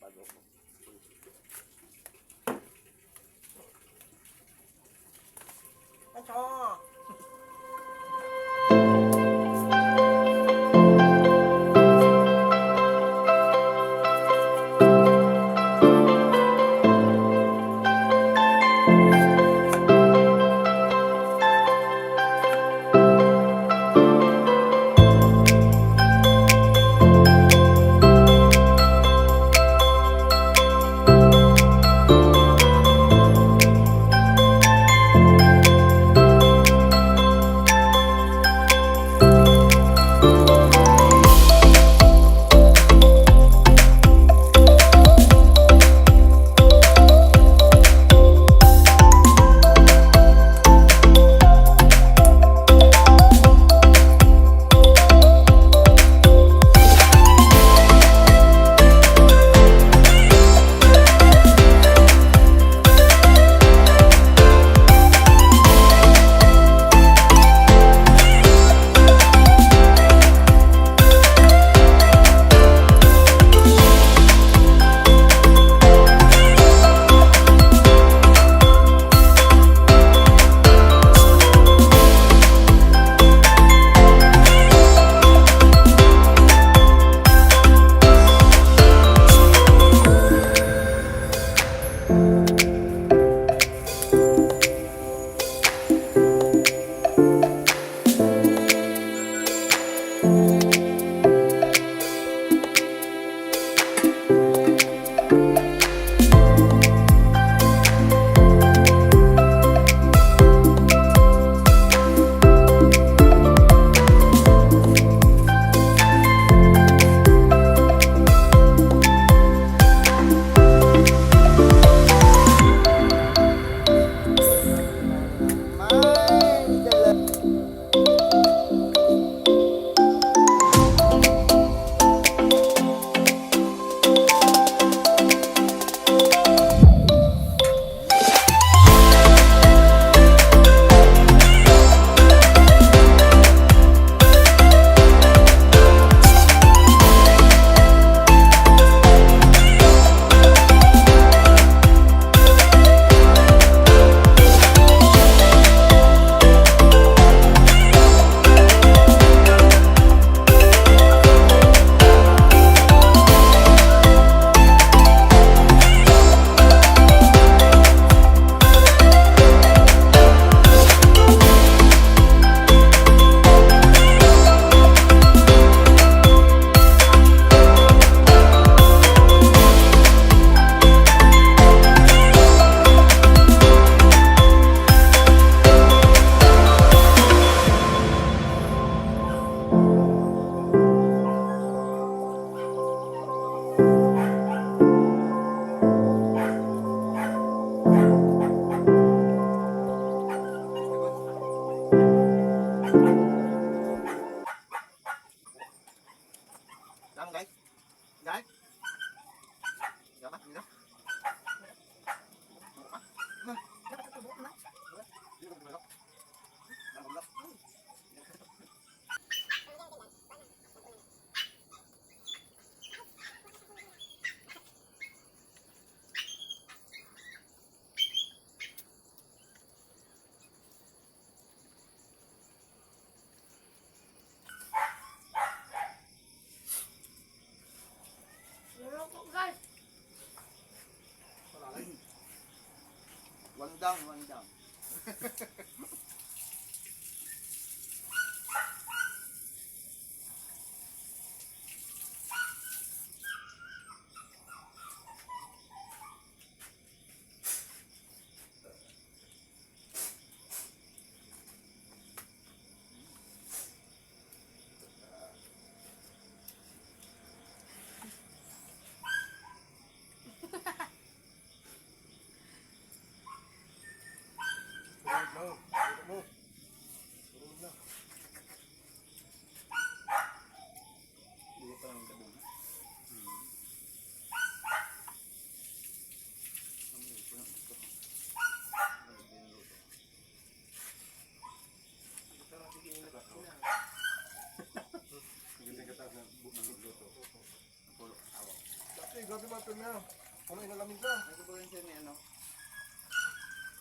bago mo. Ito. Guys. Guys. Dạ bắt gì đó. Wandang. No. grabe mga term na. Puno inalamin ka. Ito po rin siya ni ano.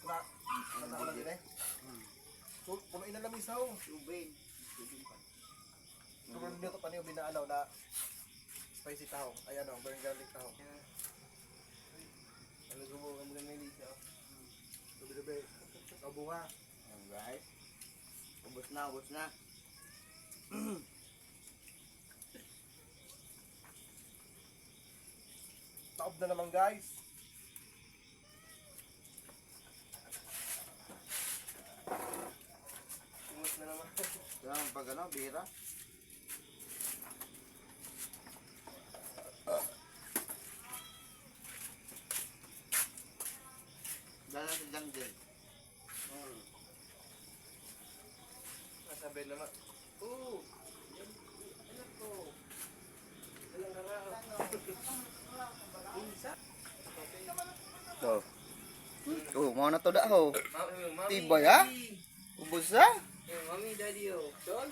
Wala ko lang din eh. So, puno inalamin sa ho. Tubig. So, kung dito pa niyo binaalaw na spicy taho. Ay ano, burn garlic taho. Ano subukan mo lang Lisa? Sabi-sabi, kabunga. Alright. Ubus na, ubus na. Taob na naman guys. Umus na naman. Yan, pag ano, bira. Dala sa jungle. Nasabi naman. Oo! Ano to? Walang harap. Isa. So. Oh, mau na to da ho. Tibay ha? Ubus ha? Mami, daddy, oh. Son?